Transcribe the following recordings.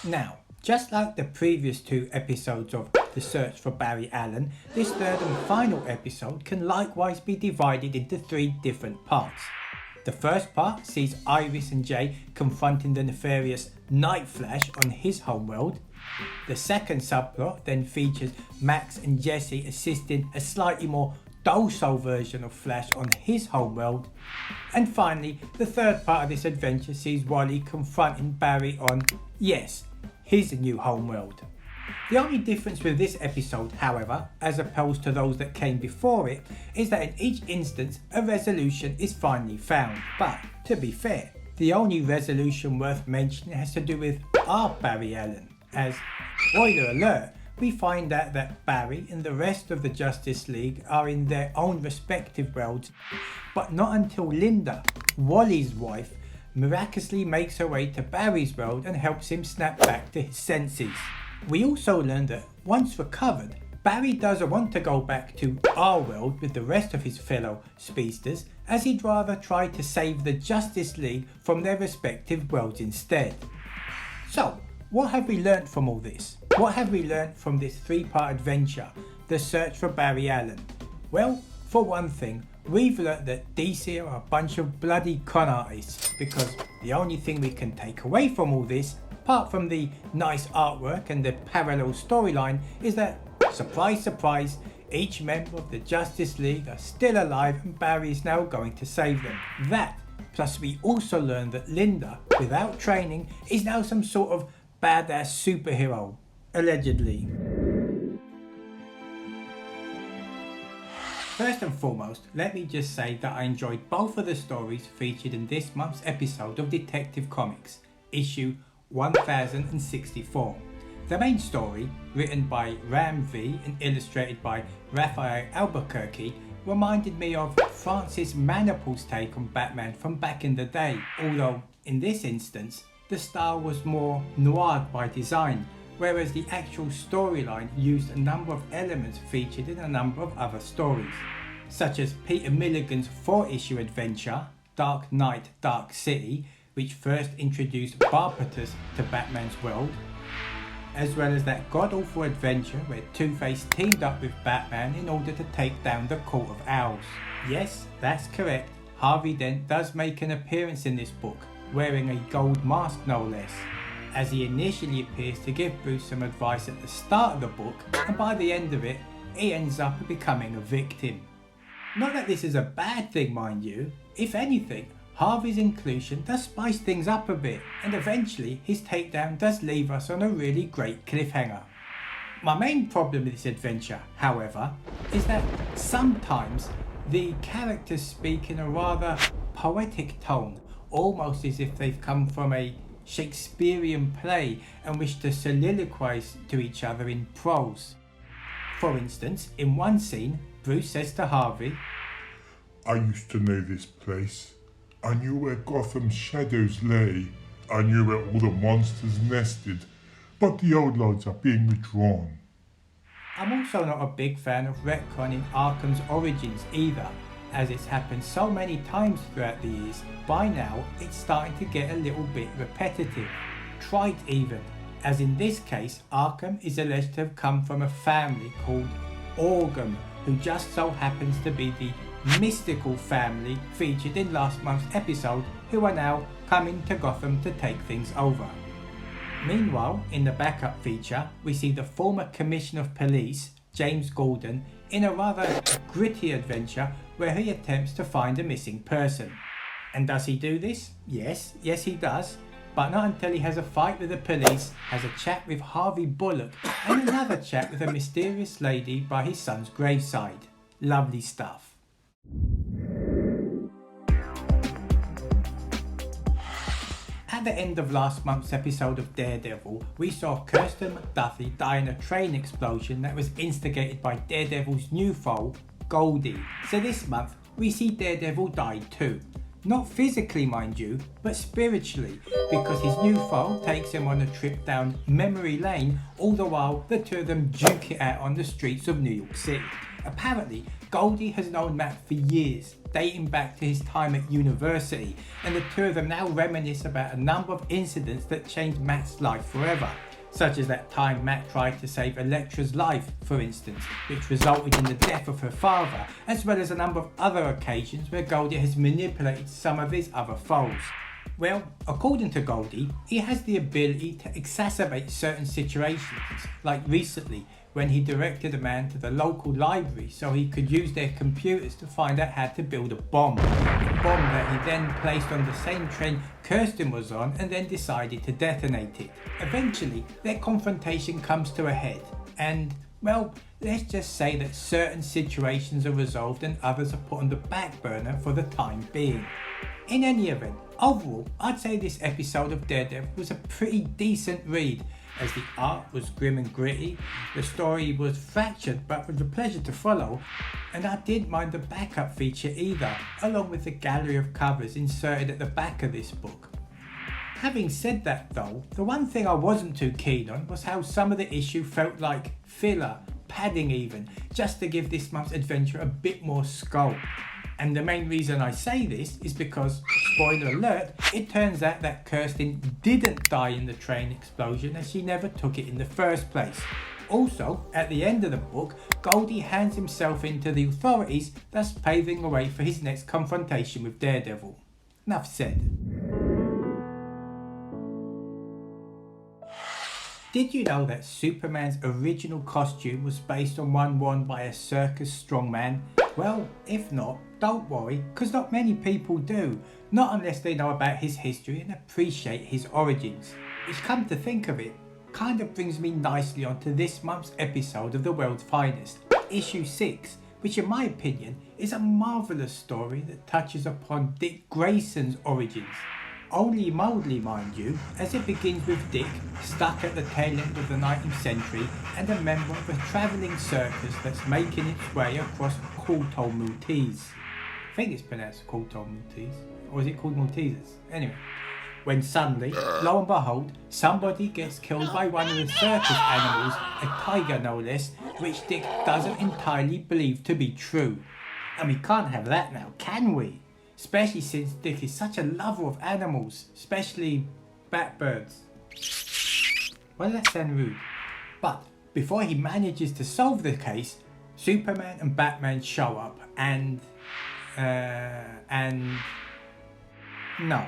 Now, just like the previous two episodes of The Search for Barry Allen, this third and final episode can likewise be divided into three different parts. The first part sees Iris and Jay confronting the nefarious Night Flash on his homeworld. The second subplot then features Max and Jesse assisting a slightly more docile version of Flash on his homeworld. And finally, the third part of this adventure sees Wally confronting Barry on, yes, his new homeworld. The only difference with this episode, however, as opposed to those that came before it, is that in each instance a resolution is finally found. But, to be fair, the only resolution worth mentioning has to do with our Barry Allen, as, spoiler alert, we find out that Barry and the rest of the Justice League are in their own respective worlds, but not until Linda, Wally's wife, miraculously makes her way to Barry's world and helps him snap back to his senses. We also learn that once recovered, Barry doesn't want to go back to our world with the rest of his fellow speedsters, as he'd rather try to save the Justice League from their respective worlds instead. So, what have we learnt from all this? What have we learnt from this three-part adventure, The Search for Barry Allen? Well, for one thing, we've learnt that DC are a bunch of bloody con artists, because the only thing we can take away from all this, apart from the nice artwork and the parallel storyline, is that, surprise surprise, each member of the Justice League are still alive and Barry is now going to save them. That, plus we also learned that Linda, without training, is now some sort of badass superhero, allegedly. First and foremost, let me just say that I enjoyed both of the stories featured in this month's episode of Detective Comics, issue 1064. The main story, written by Ram V and illustrated by Raphael Albuquerque, reminded me of Francis Manapul's take on Batman from back in the day, although in this instance the style was more noir by design, whereas the actual storyline used a number of elements featured in a number of other stories, such as Peter Milligan's 4-issue adventure, Dark Knight, Dark City, which first introduced Barbatus to Batman's world, as well as that god-awful adventure where Two-Face teamed up with Batman in order to take down the Court of Owls. Yes, that's correct, Harvey Dent does make an appearance in this book, wearing a gold mask no less, as he initially appears to give Bruce some advice at the start of the book, and by the end of it, he ends up becoming a victim. Not that this is a bad thing, mind you. If anything, Harvey's inclusion does spice things up a bit, and eventually his takedown does leave us on a really great cliffhanger. My main problem with this adventure, however, is that sometimes the characters speak in a rather poetic tone, almost as if they've come from a Shakespearean play and wish to soliloquize to each other in prose. For instance, in one scene, Bruce says to Harvey, "I used to know this place. I knew where Gotham's shadows lay. I knew where all the monsters nested. But the old lords are being withdrawn." I'm also not a big fan of retconning Arkham's origins either, as it's happened so many times throughout the years. By now, it's starting to get a little bit repetitive, trite even, as in this case, Arkham is alleged to have come from a family called Orgham, who just so happens to be the mystical family featured in last month's episode, who are now coming to Gotham to take things over. Meanwhile, in the backup feature, we see the former Commissioner of Police, James Gordon, in a rather gritty adventure where he attempts to find a missing person. And does he do this? Yes he does, but not until he has a fight with the police, has a chat with Harvey Bullock, and another chat with a mysterious lady by his son's graveside. Lovely stuff. At the end of last month's episode of Daredevil, we saw Kirsten McDuffie die in a train explosion that was instigated by Daredevil's new foe, Goldie. So this month, we see Daredevil die too. Not physically, mind you, but spiritually, because his new foe takes him on a trip down memory lane, all the while the two of them duke it out on the streets of New York City. Apparently, Goldie has known Matt for years, dating back to his time at university, and the two of them now reminisce about a number of incidents that changed Matt's life forever, such as that time Matt tried to save Electra's life, for instance, which resulted in the death of her father, as well as a number of other occasions where Goldie has manipulated some of his other foes. Well, according to Goldie, he has the ability to exacerbate certain situations, like recently when he directed a man to the local library so he could use their computers to find out how to build a bomb that he then placed on the same train Kirsten was on and then decided to detonate it. Eventually, their confrontation comes to a head and, well, let's just say that certain situations are resolved and others are put on the back burner for the time being. In any event, overall, I'd say this episode of Daredevil was a pretty decent read, as the art was grim and gritty, the story was fractured but was a pleasure to follow, and I didn't mind the backup feature either, along with the gallery of covers inserted at the back of this book. Having said that though, the one thing I wasn't too keen on was how some of the issue felt like filler, padding even, just to give this month's adventure a bit more scope. And the main reason I say this is because, spoiler alert, it turns out that Kirsten didn't die in the train explosion as she never took it in the first place. Also, at the end of the book, Goldie hands himself in to the authorities, thus paving the way for his next confrontation with Daredevil. Enough said. Did you know that Superman's original costume was based on one worn by a circus strongman? Well, if not, don't worry, because not many people do, not unless they know about his history and appreciate his origins. Which, come to think of it, kind of brings me nicely onto this month's episode of The World's Finest, issue 6, which in my opinion is a marvellous story that touches upon Dick Grayson's origins. Only mildly, mind you, as it begins with Dick stuck at the tail end of the 19th century and a member of a travelling circus that's making its way across Coulter Maltese. I think it's pronounced Coulter Maltese, or is it called Maltesers? Anyway, when suddenly, lo and behold, somebody gets killed by one of the circus animals, a tiger no less, which Dick doesn't entirely believe to be true. And we can't have that now, can we? Especially since Dick is such a lover of animals, especially batbirds. Why does that sound rude? But before he manages to solve the case, Superman and Batman show up and no,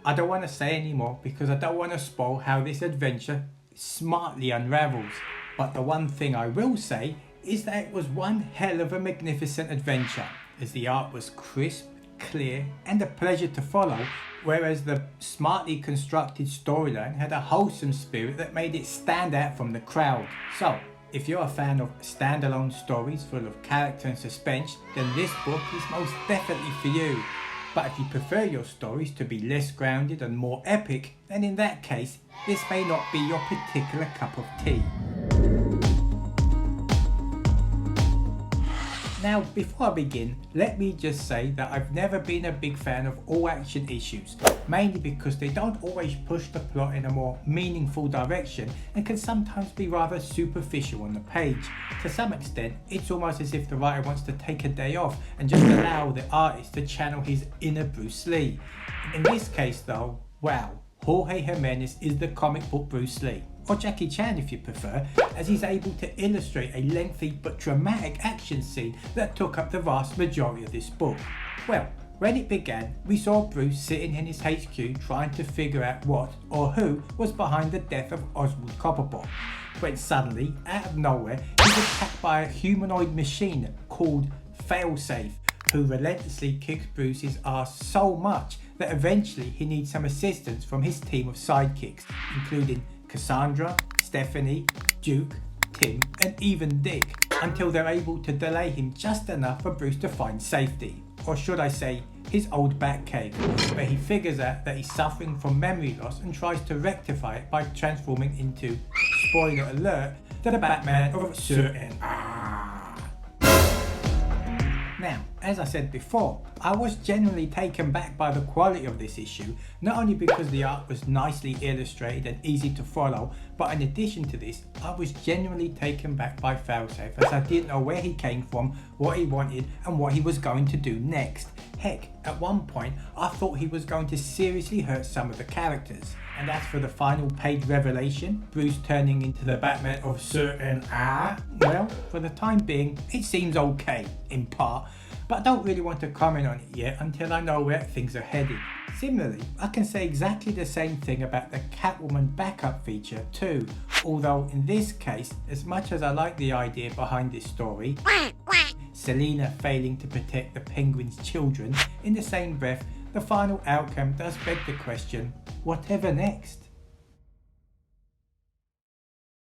I don't want to say anymore because I don't want to spoil how this adventure smartly unravels. But the one thing I will say is that it was one hell of a magnificent adventure, as the art was crisp, clear and a pleasure to follow, whereas the smartly constructed storyline had a wholesome spirit that made it stand out from the crowd. So, if you're a fan of standalone stories full of character and suspense, then this book is most definitely for you. But if you prefer your stories to be less grounded and more epic, then in that case, this may not be your particular cup of tea. Now, before I begin, let me just say that I've never been a big fan of all action issues, mainly because they don't always push the plot in a more meaningful direction and can sometimes be rather superficial on the page. To some extent, it's almost as if the writer wants to take a day off and just allow the artist to channel his inner Bruce Lee. In this case though, wow, Jorge Jimenez is the comic book Bruce Lee. Or Jackie Chan if you prefer, as he's able to illustrate a lengthy but dramatic action scene that took up the vast majority of this book. Well, when it began, we saw Bruce sitting in his HQ trying to figure out what or who was behind the death of Oswald Cobblepot, when suddenly, out of nowhere, he's attacked by a humanoid machine called Failsafe, who relentlessly kicks Bruce's ass so much that eventually he needs some assistance from his team of sidekicks, including Cassandra, Stephanie, Duke, Tim and even Dick, until they're able to delay him just enough for Bruce to find safety. Or should I say, his old Batcave, where he figures out that he's suffering from memory loss and tries to rectify it by transforming into, spoiler alert, the Batman of certain. Now, as I said before, I was genuinely taken back by the quality of this issue, not only because the art was nicely illustrated and easy to follow, but in addition to this, I was genuinely taken back by Failsafe, as I didn't know where he came from, what he wanted, and what he was going to do next. Heck, at one point, I thought he was going to seriously hurt some of the characters. And as for the final page revelation, Bruce turning into the Batman of certain well, for the time being, it seems okay, in part, but I don't really want to comment on it yet until I know where things are headed. Similarly, I can say exactly the same thing about the Catwoman backup feature too, although in this case, as much as I like the idea behind this story, Selina failing to protect the Penguin's children, in the same breath, the final outcome does beg the question, whatever next?